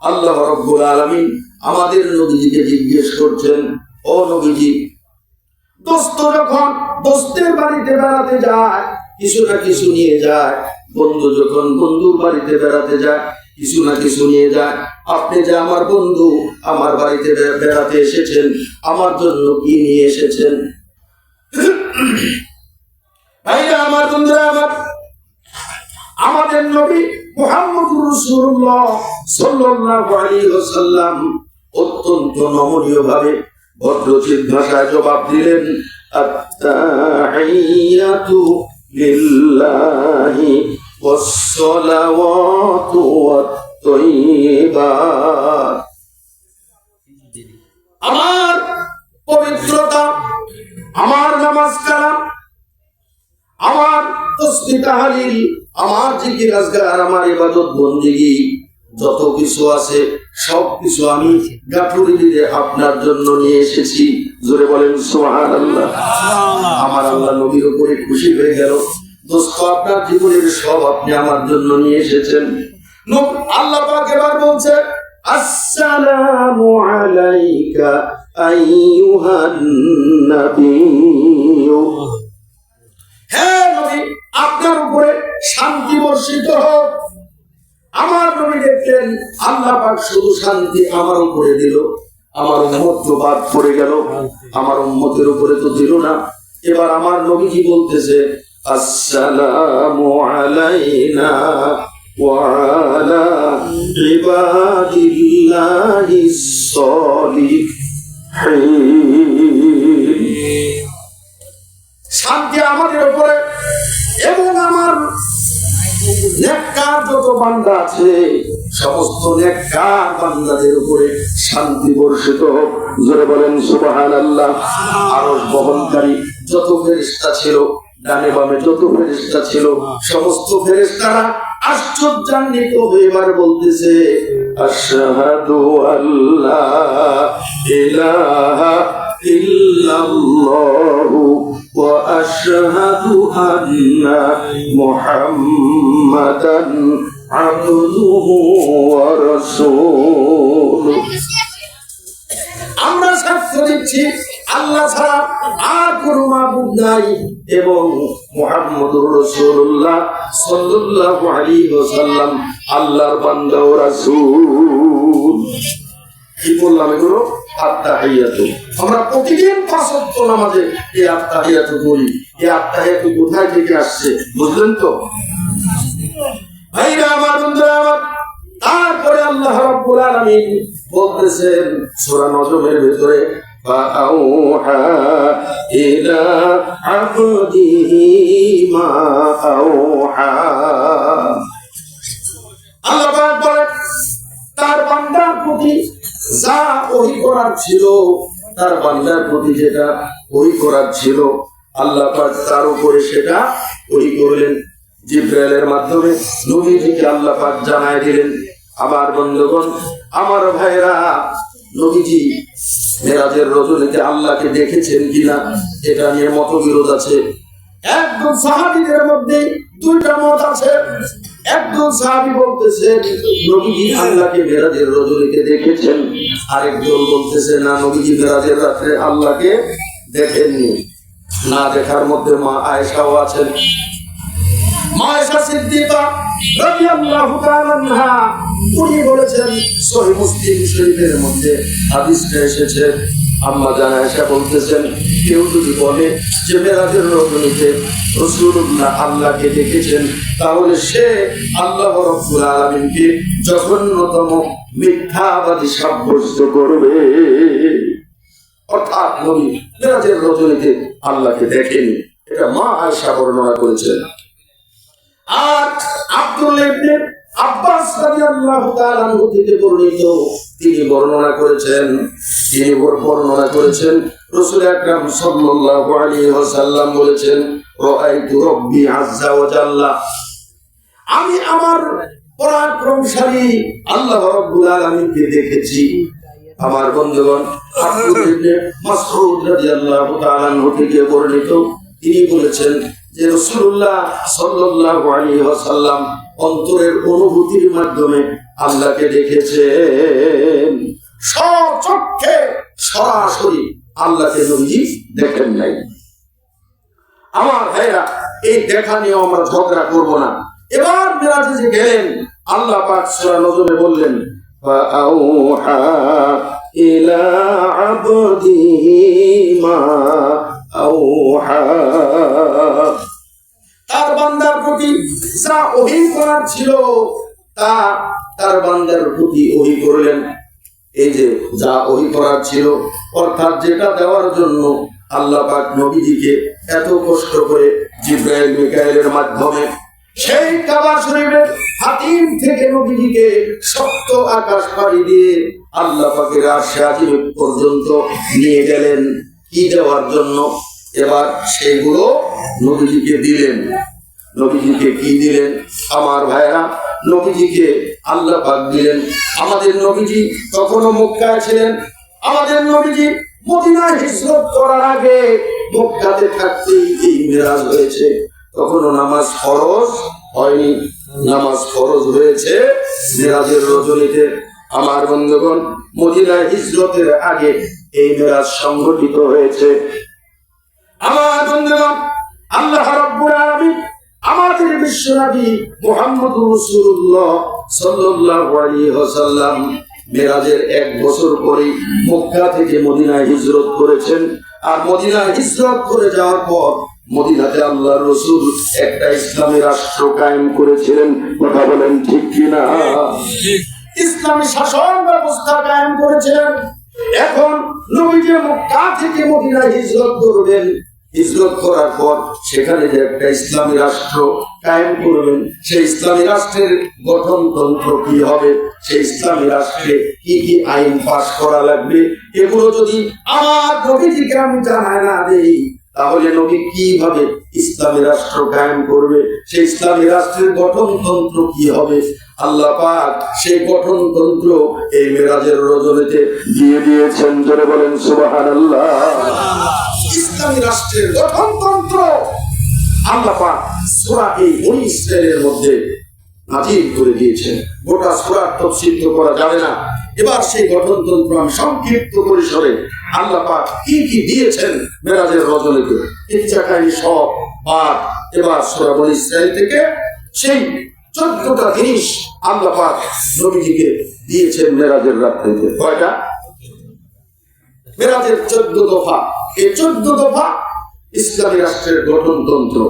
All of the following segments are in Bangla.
আল্লাহ রাব্বুল আলামিন আমাদের নবীজিকে জিজ্ঞেস করছেন, ও নবীজি, দোস্ত যখন দোস্তের বাড়িতে বেড়াতে যায় কিছু না কিছু নিয়ে যায়, বন্ধু যখন বন্ধুর বাড়িতে বেড়াতে যায় কিছু না কিছু নিয়ে যায়, আপনি যে আমার বন্ধু, আমার বাড়িতে বেড়াতে এসেছেন, আমার জন্য কি নিয়ে এসেছেন? ভাইরা আমার, বন্ধুরা আমার, আমাদের নবী মুহাম্মদুর রাসূলুল্লাহ সাল্লাল্লাহু আলাইহি ওয়াসাল্লাম অত্যন্ত নমনীয় ভাবে ভদ্রচিত ভাষায় জবাব দিলেন, আত-তাহিয়াতু লিল্লাহি ওয়াস-সালাওয়াতু ওয়াত-তাইয়্যিবাত। আমার পবিত্রতা, আমার নামাজ কালাম, আমার তাসবিহ তাহলিল, আমার জিকির আজকার, আমার ইবাদত বন্দেগী যত কিছু আছে সব কিছু আমি গাঁঠুরি দিয়ে আপনার জন্য নিয়ে এসেছি। জোরে বলেন সুবহানাল্লাহ। আমার আল্লাহ নবীর উপরে খুশি হয়ে গেল, দোস্ত আপনার জীবনের সব আপনি আমার জন্য নিয়ে এসেছেন। আল্লাহ পাক এবার বলছে, আসসালামু আলাইকা আইয়ুহান নাবিয়্যু। হে নবী, আপনার উপরে শান্তি বর্ষিত হোক। আমার নবী দেখলেন আল্লাহ পাক শুধু শান্তি আমার উপরে দিল, আমার উম্মত তো বাদ পড়ে গেল, আমার উম্মতের উপরে তো দিল না। এবার আমার নবীজি বলতেছে, আসসালামু আলাইনা ওয়া আলা ইবাদিল্লাহিস সালিহিন। শান্তি আমাদের উপরে এবং আমার নেককার যত বান্দা আছে সমস্ত নেককার বান্দাদের উপরে শান্তি বর্ষিত হোক। জোরে বলেন সুবহানাল্লাহ। আরশ বহনকারী যত ফেরেশতা ছিল, ডানে বামে যত ফেরেশতা ছিল, সমস্ত ফেরেশতারা আশ্চর্যান্বিত হয়ে এবার বলতেছে, আশহাদু আল্লা ইলাহা ইল্লাল্লাহু ওয়া আশহাদু আন্না মুহাম্মাদান আবদুহু ওয়া রাসূলুহু। আমরা সাক্ষ্য দিচ্ছি আল্লাহ ছাড়া আর কোনো মাবুদ নাই এবং মুহাম্মদুর রাসূলুল্লাহ সাল্লাল্লাহু আলাইহি ওয়াসাল্লাম আল্লাহর বান্দা ও রাসূল। কি বললাম এগুলো? আত-তাহিয়াতু। আমরা প্রতিদিন ৫ ওয়াক্ত নামাজে এই আত-তাহিয়াতু করি। এই আত-তাহিয়াতু কোথায় থেকে আসছে বুঝলেন তো? ভাইরা আমার, বন্ধুরা আমার, তারপরে আল্লাহ রাব্বুল আলামিন বলতেছেন সূরা নজমের ভিতরে, ফাআউহা ইলা আবদিহি মা আউহা। আল্লাহ পাক বলেন তার বান্দার প্রতি যা ওহী করার ছিল, তার বান্দার প্রতি যেটা ওহী করার ছিল আল্লাহ পাক তার উপরে সেটা ওহী করলেন। জিবরাইলের মাধ্যমে নবীজিকে আল্লাহ পাক জানায় দিলেন। আমার বন্ধুগণ, আমার ভাইরা, নবীজি মেরাজের রজনীতে আল্লাহকে দেখেছেন কিনা এটা নিয়ে মতবিরোধ আছে। একদম সাহাবীদের মধ্যে দুইটা মত আছে। একজন সাহাবী বলতেছেন নবীজি আল্লাহকে মেরাজের রজনীতে দেখেছেন, আরেকজন বলতেছে না, নবীজি মেরাজের রাতে আল্লাহকে দেখেননি। না দেখার মধ্যে মা আয়েশাও আছেন। মা আয়েশা সিদ্দিকা রাদিয়াল্লাহু তাআলা আনহা উনি বলেছেন, সহিহ মুসলিম শরীফের মধ্যে হাদিসটা এসেছে, আম্মা জান আয়েশা বলতেছেন, কেউ যদি বলে যে মেরাজের রজনীতে রাসূলুল্লাহ আল্লাহকে দেখেছেন, তাহলে সে আল্লাহ রাব্বুল আলামিনকে জঘন্যতম মিথ্যাবাদী সাব্যস্ত করবে। অর্থাৎ নবী মেরাজের রজনীতে আল্লাহকে দেখেনি, এটা মা আয়েশা বর্ণনা করেছেন। আর আব্দুল্লাহ ইবনে আব্বাস রাদিয়াল্লাহু তাআলা আনহু থেকে বর্ণিত, তিনি বর্ণনা করেছেন রাসূল আকরাম সাল্লাল্লাহু আলাইহি ওয়াসাল্লাম বলেছেন, রাআইতু রাব্বি আযজা ওয়া জাল্লা, আমি আমার পরাক্রমশালী আল্লাহ রাব্বুল আলামিনকে দেখেছি। আমার বন্ধুগণ, আব্দুল্লাহ ইবনে মাসউদ রাদিয়াল্লাহু তাআলা আনহু থেকে বর্ণিত, তিনি বলেছেন যে রাসূলুল্লাহ সাল্লাল্লাহু আলাইহি ওয়াসাল্লাম অন্তরের অনুভূতির মাধ্যমে আল্লাহকে দেখেছেন, স্বচক্ষে সরাসরি আল্লাহকে নবীজি দেখেন নাই। আমার ভাইরা, এই দেখা নিয়ে আমরা ঝগড়া করব না। এবার মিরাজে যে গেলেন, আল্লাহ পাক সূরা নজমে বললেন, ফাআউহা ইলা আবদিহি মা আউহা। তার বান্দার প্রতি যা ওহী করার ছিল তা তার বান্দার প্রতি ওহী করলেন। এই যে যা ওহী করার ছিল, অর্থাৎ যেটা দেওয়ার জন্য আল্লাহ পাক নবীজিকে এত কষ্ট করে জিবরাইল মিকাইলের মাধ্যমে সেই কাবা শরীফের হাতিম থেকে নবীজিকে শক্ত আকাশ পাড়ি দিয়ে আল্লাহ পাকের আরশে আজিম পর্যন্ত নিয়ে গেলেন, কি দেওয়ার জন্য? এবার সেগুলো নবীজিকে দিলেন। নবীজিকে কি দিলেন? আমার ভাইরা, নবীজিকে আল্লাহ পাক দিলেন। আমাদের নবীজি তখনও মক্কায় ছিলেন। আমাদের নবীজি মদিনায় হিজরত করার আগে মক্কাতে থাকতেই এই মিরাজ হয়েছে। তখনও নামাজ ফরজ হয়নি, নামাজ ফরজ হয়েছে মিরাজের রজনীতে। আমার বন্ধুগণ, মদিনায় হিজরতের আগে এই মিরাজ সংঘটিত হয়েছে। আমার বন্ধুগণ, আল্লাহ রাব্বুল আলামিন আমাদের বিশ্বনবী মুহাম্মদুর রাসূলুল্লাহ সাল্লাল্লাহু আলাইহি ওয়াসাল্লাম মিরাজের 1 বছর পরে মক্কা থেকে মদিনায় হিজরত করেছেন। আর মদিনায় হিজরত করে যাওয়ার পর মদিনাতে আল্লাহর রাসূল একটা ইসলামী রাষ্ট্র কায়েম করেছিলেন। কথা বলেন ঠিক কিনা? ইসলামী শাসন ব্যবস্থা কায়েম করেছিলেন। এখন নবীজি মক্কা থেকে মদিনায় হিজরত করবেন। হিজরত করার পর সেখানে যে একটা ইসলামী রাষ্ট্র কায়েম করবেন, সেই ইসলামী রাষ্ট্রের গঠনতন্ত্র কি হবে, সেই ইসলামী রাষ্ট্রে কি কি আইন পাশ করা লাগবে, এগুলো যদি আমার নবীজিকে আমি জানাই না দেই, তাহলে নবী কিভাবে ইসলামী রাষ্ট্র কায়েম করবে, সেই ইসলামী রাষ্ট্রের গঠনতন্ত্র কি হবে? আল্লাহ পাক সেই গঠনতন্ত্র এই মিরাজের রজনীতে দিয়ে দিয়েছেন। জোরে বলেন সুবহানাল্লাহ। ইসলামী রাষ্ট্রের গঠনতন্ত্র আল্লাহ পাক সূরা এই বনী ইসরাঈলের মধ্যে নাযিল করে দিয়েছেন। গোটা সূরার তাফসীর তো করা যাবে না। এবার সেই গঠনতন্ত্র আমি সংক্ষিপ্ত পরিসরে আল্লাহ পাক কি কি দিয়েছেন মিরাজের রজনীতে, ইচ্ছা কাহিনী সব পাঠ এবার সূরা বনী ইসরাঈল থেকে সেই 14টা জিনিস আল্লাহ পাক নবীজিকে দিয়েছেন মিরাজের রাত্রিতে। কয়টা? মিরাজের 14 দফা। এই 14 দফা ইসলামী রাষ্ট্রের গঠনতন্ত্র।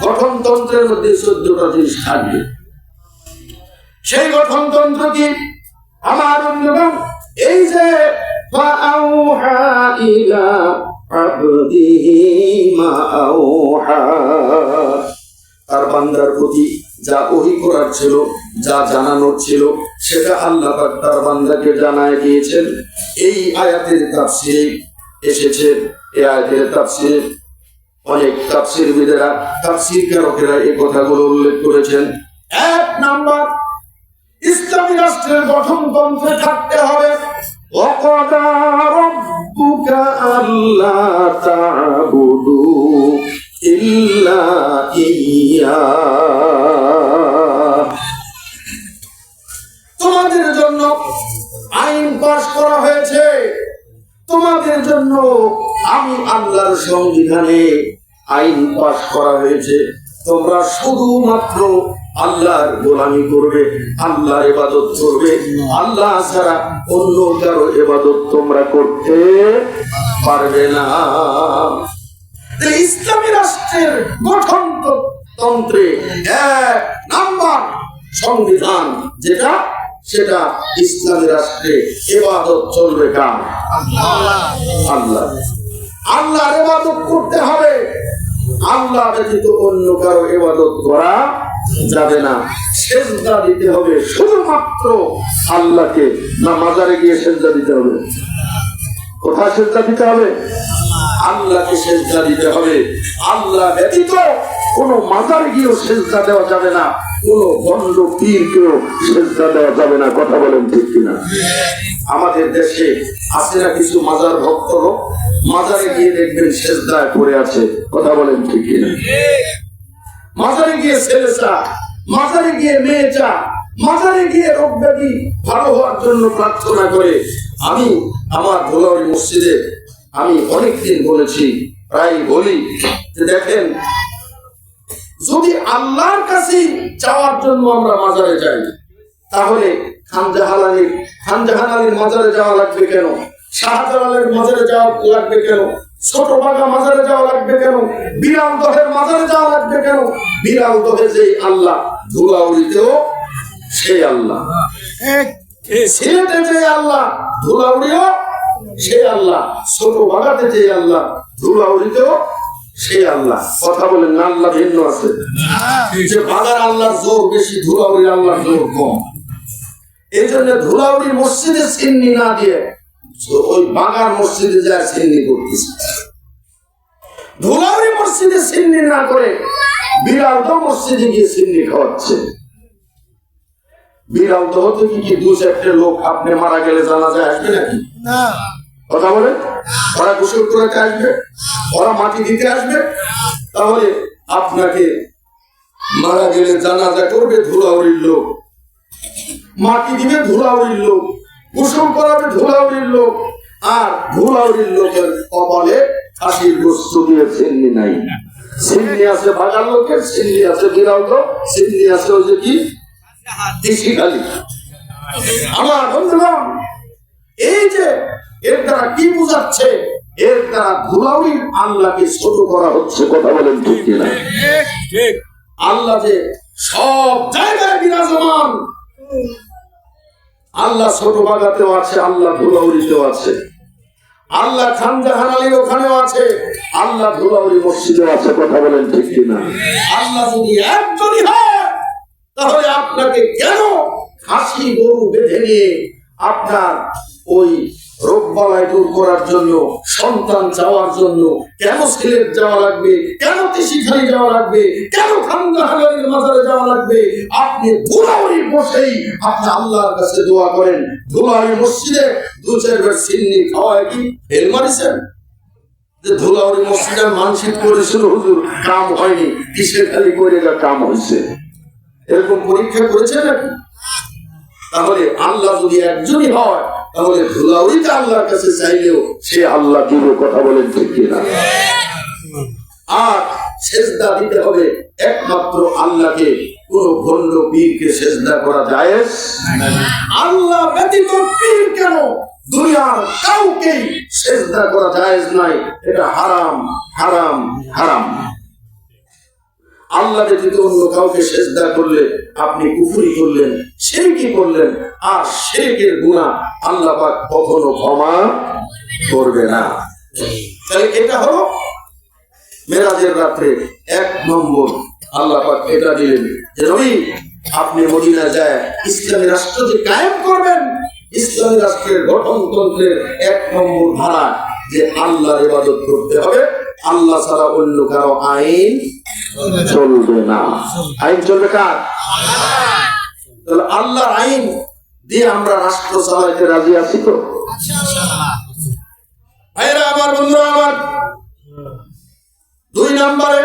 গঠনতন্ত্রের মধ্যে 14টা জিনিস থাকবে। সেই গঠনতন্ত্র কি? আমার বন্ধুগণ, এই যে ফাআউহা ইলা আবদিহি মা আউহা, তার বান্দার প্রতি যা ওহী করার ছিল, যা জানানোর ছিল, সেটা আল্লাহ পাক তার বান্দাকে জানায় দিয়েছেন। এই আয়াতের তাফসীরে এসেছে। এই আয়াতের তাফসীরে অনেক তাফসীরবিদেরা, তাফসীরকারকেরা এই কথাগুলো উল্লেখ করেছেন। 1 নাম্বার, ইসলামী রাষ্ট্রের গঠনতন্ত্রে থাকতে হবে ওয়াকাদা রাব্বুকা আল্লা তা'বুদু ইল্লা ইয়্যা। তোমাদের জন্য আইন পাশ করা হয়েছে, তোমাদের জন্য আমি আল্লাহর সংবিধানে আইন পাশ করা হয়েছে, তোমরা শুধুমাত্র আল্লাহর গোলামি করবে, আল্লাহর ইবাদত করবে, আল্লাহ ছাড়া অন্য কারো ইবাদত তোমরা করতে পারবে না। ইসলামী রাষ্ট্রের গঠনতন্ত্রে 1 নাম্বার সংবিধান যেটা, সেটা ইসলামী রাষ্ট্রে ইবাদত চলবে কার? আল্লাহ। আল্লাহর ইবাদত করতে হবে, আল্লাহ ব্যতীত অন্য কারো ইবাদত করা যাবে না। সেজদা দিতে হবে শুধুমাত্র আল্লাহকে। না মাজারে গিয়ে সেজদা দিতে হবে? কোথায় সেজদা দিতে হবে? আল্লাহকে সেজদা দিতে হবে। আল্লাহ ব্যতীত কোনো মাজারে গিয়েও সেজদা দেওয়া যাবে না, কোনো ভণ্ড পীরকেও সেজদা দেওয়া যাবে না। কথা বলেন ঠিক কিনা? আমাদের দেশে আছে না কিছু মাজার ভক্ত লোক, মাজারে গিয়ে দেখবেন সেজদায় পড়ে আছে। কথা বলেন ঠিক কিনা? মাজারে গিয়ে ছেলে চা, মাজারে গিয়ে মেয়ে চা, মাজারে গিয়ে রোগ ব্যাধি ভালো হওয়ার জন্য প্রার্থনা করে। আমি আমার ধুলাউড়ি মসজিদে আমি অনেকদিন বলেছি, প্রায় বলি যে দেখেন, যদি আল্লাহর কাছে যাওয়ার জন্য আমরা মাজারে যাই, তাহলে খানজাহান আলীর মাজারে যাওয়া লাগবে কেন? শাহজালালের মাজারে যাওয়া লাগবে কেন? ছোট বাগা মাজারে যাওয়া লাগবে কেন? বিড়াল দহের মাজারে যাওয়া লাগবে কেন? বিড়াল দহে যে আল্লাহ, ধুলাউড়িতেও সেই আল্লাহ, সিলেটে যে আল্লাহ, ধুলাউড়িও সেই আল্লাহ, ছোট বাগাতে যে আল্লাহ, ধুলাউড়িতেও সেই আল্লাহ। কথা বলেন না, আল্লাহ ভিন্ন আছে। যে বাগার আল্লাহর জোর বেশি, ধুলাউড়ির আল্লাহর জোর কম। এই জন্য ধুলাউড়ি মসজিদে সিন্নি না দিয়ে ওই বাগার মসজিদে যায় সিন্নি করতেছে। ধুলাউড়ি মসজিদে সিন্নি না করে বিড়ালদহ মসজিদে গিয়ে সিন্নি খাওয়াচ্ছে। বিড়ালদহ থেকে কি দু চারটে লোক আপনি মারা গেলে জানাজায় আসবে নাকি? কথা বলেন, ওরা গোসল করতে আসবে, ওরা মাটি দিতে আসবে, তাহলে আপনাকে মারা গেলে জানাজা করবে ধুলাউড়ির লোক, মাটি দিবে ধুলাউড়ির লোক, গোসল করাবে ধুলাউড়ির লোক, আর ধুলাউড়ির লোকের কপালে খাসির গোস্ত দিয়ে সিন্নি নাই। সিন্নি আছে বাগার লোকের, সিন্নি আছে বিড়ালদহ, সিন্নি আছে ওই যে কি দেশিখালি। আমার বন্ধুগণ, এই যে এর দ্বারা কি বুঝাচ্ছে? এর দ্বারা ধুলাউড়ির আল্লাহকে ছোট করা হচ্ছে। কথা বলেন ঠিক কিনা? আল্লাহ যে সব জায়গায় বিরাজমান, আল্লাহ ছোট বাগাতেও আছে, আল্লাহ ধুলাউড়িতেও আছে, আল্লাহ খানজাহান আলীর ওখানেও আছে, আল্লাহ ধুলাউড়ি মসজিদেও আছে। কথা বলেন ঠিক কিনা? আল্লাহ যদি একজনই হয়, তাহলে আপনাকে কেন খাসি গরু বেঁধে নিয়ে আপনার ওই রোগবালাই দূর করার জন্য, সন্তান চাওয়ার জন্য কেন সিলেট যাওয়া লাগবে? কেন তিসিখালি যাওয়া লাগবে? কেন খানজাহান আলীর মাজারে যাওয়া লাগবে? আপনি ধুলাউড়ি বসেই আপনি আল্লাহর কাছে দোয়া করেন। ধুলাউড়ি মসজিদে দু চারবার সিন্নি খাওয়ায় কি ফেল মারিছেন? যে ধুলাউড়ি মসজিদের মানসিক করেছিল, হুজুর কাম হয়নি, তিসিখালি করে যা কাম হয়েছে, এরকম পরীক্ষা করেছে নাকি? তাহলে আল্লাহ যদি একজনই হয়, তাহলে ধুলাউড়িতে আল্লাহর কাছে চাইলেও সে আল্লাহ দিবে। কথা বলেন ঠিক কিনা? আর সেজদা দিতে হবে একমাত্র আল্লাহকে, কোন ভণ্ড পীরকে সেজদা করা জায়েজ নাই। আল্লাহ ব্যতীত পীর কেন, দুনিয়ার কাউকে সেজদা করা জায়েজ নাই। এটা হারাম, হারাম, হারাম। আল্লাহ ব্যতীত অন্য কাউকে সেজদা করলে আপনি কুফরি করলেন, শিরকি করলেন, আর শিরকের গুনাহ আল্লাহ পাক কখনো ক্ষমা করবে না। তাই এটা হলো মেরাজের রাত্রে 1 নম্বর আল্লাহ পাক এটা দিলেন যে নবী, আপনি মদিনা যায় ইসলামী রাষ্ট্র যে কায়েম করবেন, ইসলামী রাষ্ট্রের গঠনতন্ত্রের 1 নম্বর ধারা যে আল্লাহর ইবাদত করতে হবে, আল্লাহ ছাড়া অন্য কারো আইন চলবে না। আইন চলবে কার? তাহলে আল্লাহর আইন দিয়ে আমরা রাষ্ট্র চালাইতে রাজি আছি তো? ভাইরা আমার, বন্ধুরা আমার, 2 নম্বরে